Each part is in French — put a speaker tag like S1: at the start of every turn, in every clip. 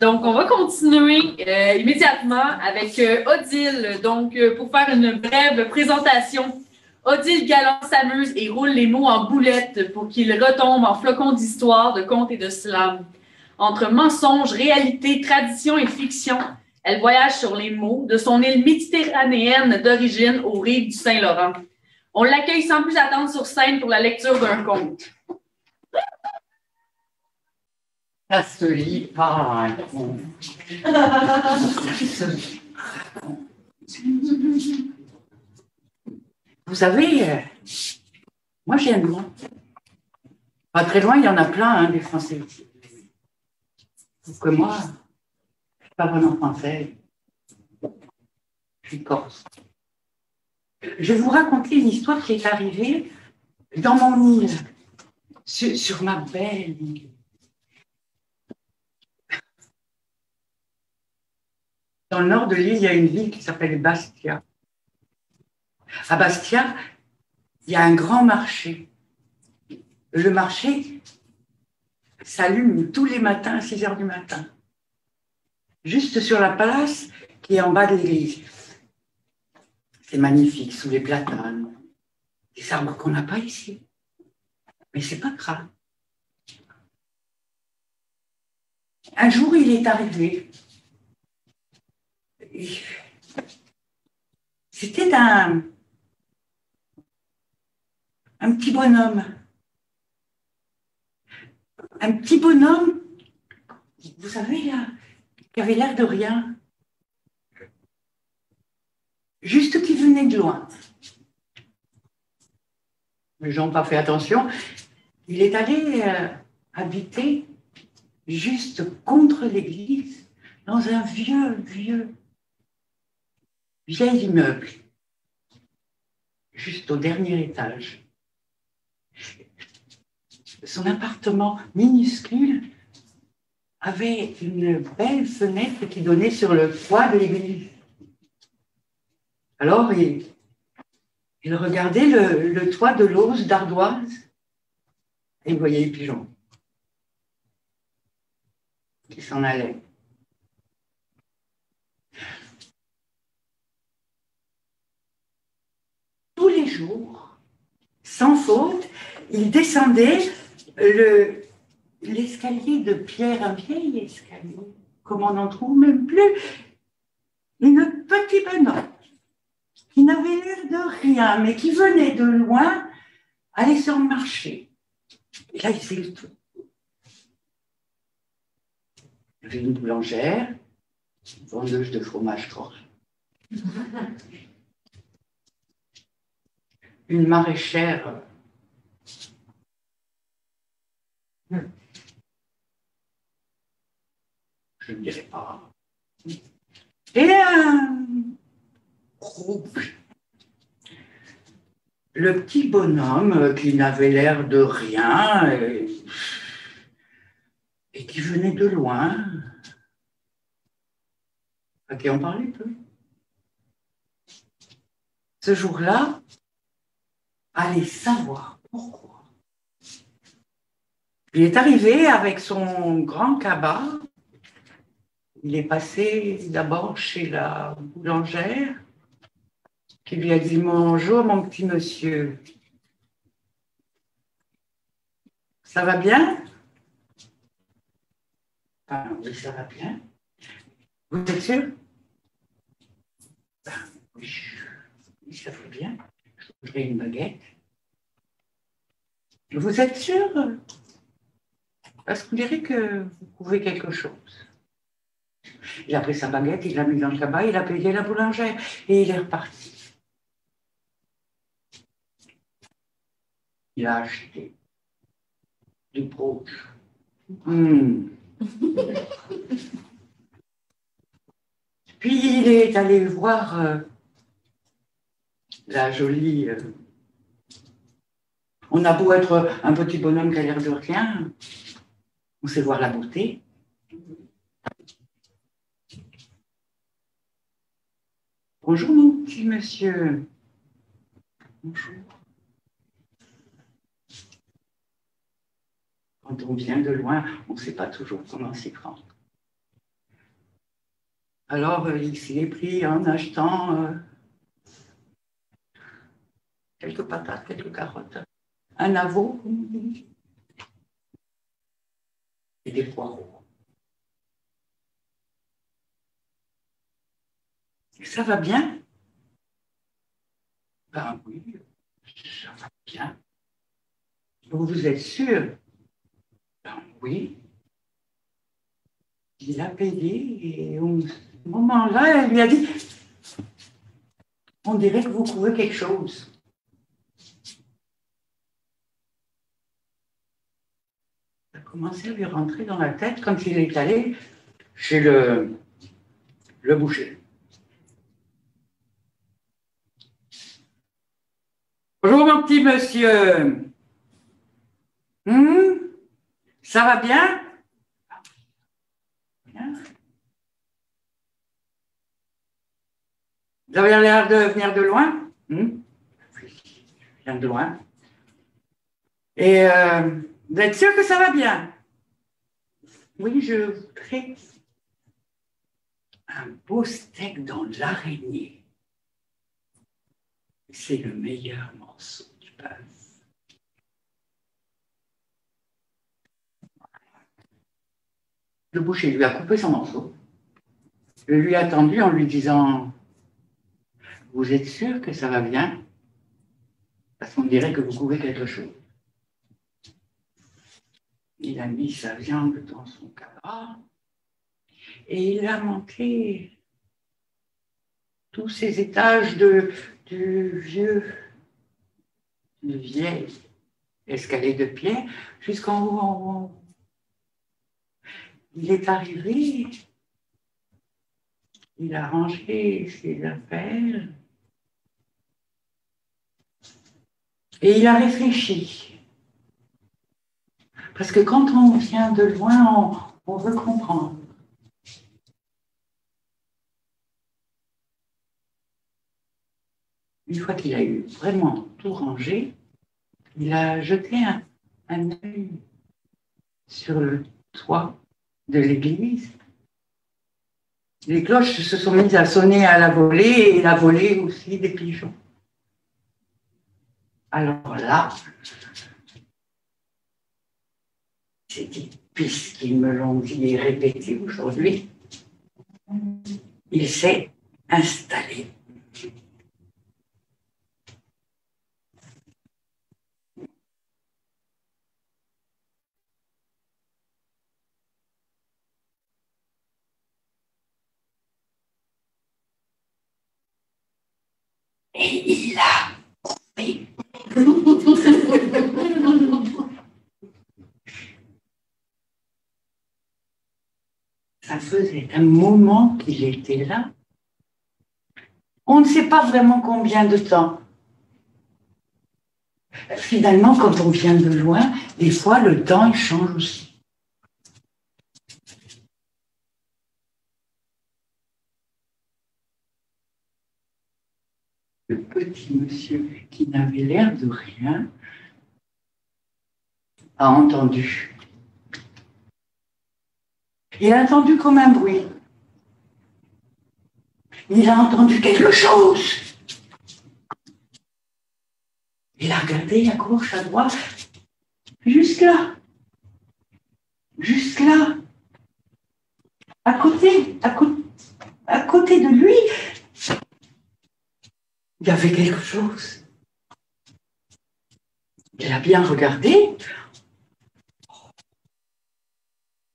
S1: Donc, on va continuer immédiatement avec Odile. Donc, pour faire une brève présentation, Odile Galland s'amuse et roule les mots en boulettes pour qu'ils retombent en flocons d'histoire, de contes et de slam. Entre mensonges, réalité, tradition et fiction, elle voyage sur les mots de son île méditerranéenne d'origine aux rives du Saint-Laurent. On l'accueille sans plus attendre sur scène pour la lecture d'un conte.
S2: Ça se lit pas. Vous savez, moi j'aime bien. Pas très loin, il y en a plein, hein, des Français. Sauf que moi, je ne suis pas vraiment français. Je suis corse. Je vais vous raconter une histoire qui est arrivée dans mon île, sur ma belle île. Dans le nord de l'île, il y a une ville qui s'appelle Bastia. À Bastia, il y a un grand marché. Le marché s'allume tous les matins à 6 heures du matin, juste sur la place qui est en bas de l'église. C'est magnifique, sous les platanes, des arbres qu'on n'a pas ici. Mais c'est pas grave. Un jour, il est arrivé. C'était un petit bonhomme. Un petit bonhomme, vous savez, là, qui avait l'air de rien. Juste qui venait de loin. Les gens n'ont pas fait attention. Il est allé habiter juste contre l'église, dans un vieil immeuble, juste au dernier étage. Son appartement minuscule avait une belle fenêtre qui donnait sur le toit de l'église. Alors, il regardait le toit de l'auge d'ardoise et il voyait les pigeons qui s'en allaient. Tous les jours, sans faute, il descendait l'escalier de pierre, un vieil escalier, comme on n'en trouve même plus, une petite bonhomme qui n'avait l'air de rien, mais qui venait de loin, aller sur le marché. Et là, il faisait le tour. Il y avait une boulangère, une vendeuse de fromage corse, une maraîchère. Je ne dirais pas. Et un groupe. Le petit bonhomme qui n'avait l'air de rien et qui venait de loin, à qui on parlait peu. Ce jour-là, allez savoir pourquoi. Il est arrivé avec son grand cabas. Il est passé d'abord chez la boulangère qui lui a dit « Bonjour, mon petit monsieur. Ça va bien ?» Ah, oui, ça va bien. Vous êtes sûr? Oui, ça va bien. Je voudrais une baguette. Vous êtes sûr? Parce qu'on dirait que vous pouvez quelque chose. Il a pris sa baguette, il l'a mis dans le cabas, il a payé la boulangère et il est reparti. Il a acheté du brooch. Puis il est allé voir la jolie... On a beau être un petit bonhomme qui a l'air de rien, on sait voir la beauté. Bonjour mon petit monsieur. Bonjour. Quand on vient de loin, on ne sait pas toujours comment s'y prendre. Alors, il s'y est pris en achetant quelques patates, quelques carottes, un avot et des poireaux. Ça va bien? Ben oui, ça va bien. Vous êtes sûr? Ben oui. Il a payé et au moment-là, elle lui a dit, on dirait que vous trouvez quelque chose. Ça a commencé à lui rentrer dans la tête quand il est allé chez le boucher. Bonjour mon petit monsieur. Ça va bien? Bien. Vous avez l'air de venir de loin? Je viens de loin. Et vous êtes sûr que ça va bien? Oui, je voudrais un beau steak dans l'araignée. C'est le meilleur morceau du passe. Le boucher lui a coupé son morceau. Je lui ai attendu en lui disant, vous êtes sûr que ça va bien? Parce qu'on dirait que vous couvez quelque chose. Il a mis sa viande dans son cabas et il a monté tous ces étages du vieil escalier de pierre jusqu'en haut, en haut. Il est arrivé, il a rangé ses affaires et il a réfléchi. Parce que quand on vient de loin, on veut comprendre. Une fois qu'il a eu vraiment tout rangé, il a jeté un œil sur le toit de l'église. Les cloches se sont mises à sonner à la volée et la volée aussi des pigeons. Alors là, c'est dit, puisqu'ils me l'ont dit et répété aujourd'hui, il s'est installé. Et il a coupé. Ça faisait un moment qu'il était là. On ne sait pas vraiment combien de temps. Finalement, quand on vient de loin, des fois, le temps, il change aussi. Le petit monsieur qui n'avait l'air de rien a entendu. Il a entendu comme un bruit. Il a entendu quelque chose. Il a regardé à gauche, à droite, juste là. Juste là. À côté de lui, il y avait quelque chose. Il a bien regardé.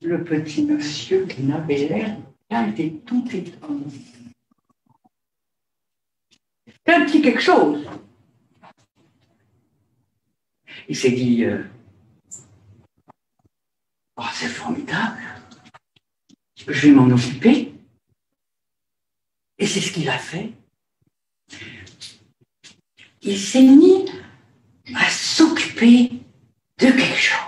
S2: Le petit monsieur qui n'avait l'air rien était tout étonné. C'est un petit quelque chose. Il s'est dit, oh, c'est formidable. Je vais m'en occuper. Et c'est ce qu'il a fait. Il s'est mis à s'occuper de quelque chose.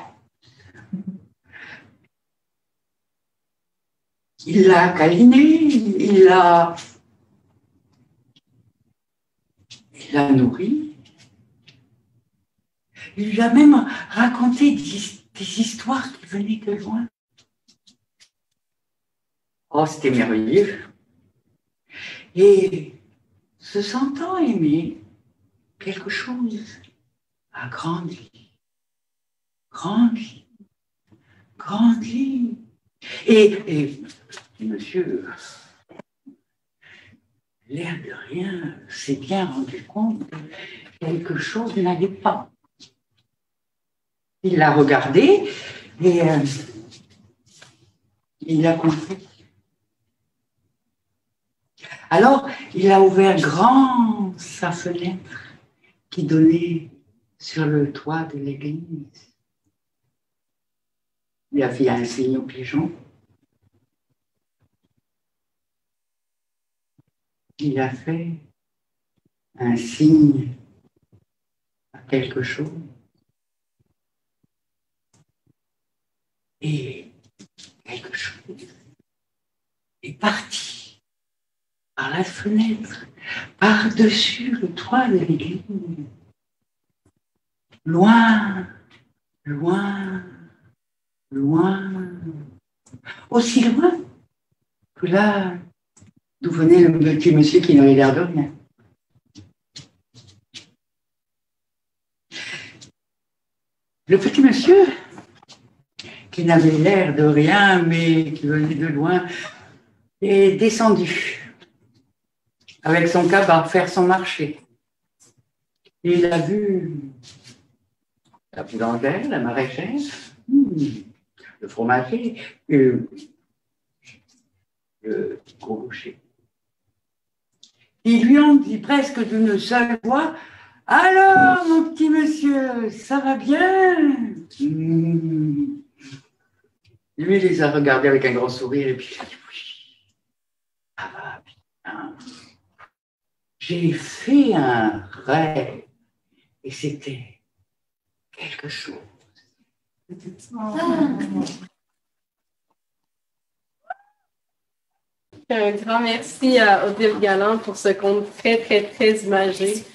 S2: Il l'a câliné, il l'a nourri. Il lui a même raconté des histoires qui venaient de loin. Oh, c'était merveilleux. Et se sentant aimé, quelque chose a grandi, grandi, grandi. Et monsieur, l'air de rien, s'est bien rendu compte que quelque chose n'allait pas. Il l'a regardé et il a compris. Alors, il a ouvert grand sa fenêtre qui donnait sur le toit de l'église. Il a fait un signe au pigeon. Il a fait un signe à quelque chose. Et quelque chose est parti par la fenêtre, par-dessus le toit de l'église. Loin, loin, loin, aussi loin que là d'où venait le petit monsieur qui n'avait l'air de rien. Le petit monsieur, qui n'avait l'air de rien, mais qui venait de loin, est descendu avec son cabas faire son marché. Et il a vu la boulangère, la maraîchère, le fromager et le gros boucher. Ils lui ont dit presque d'une seule voix: « Alors, mon petit monsieur, ça va bien ?» Lui, il les a regardés avec un grand sourire et puis il a dit: « Oui, ça va bien. J'ai fait un rêve et c'était quelque chose. »
S3: Un grand merci à Odile Galland pour ce conte très, très, très imagé.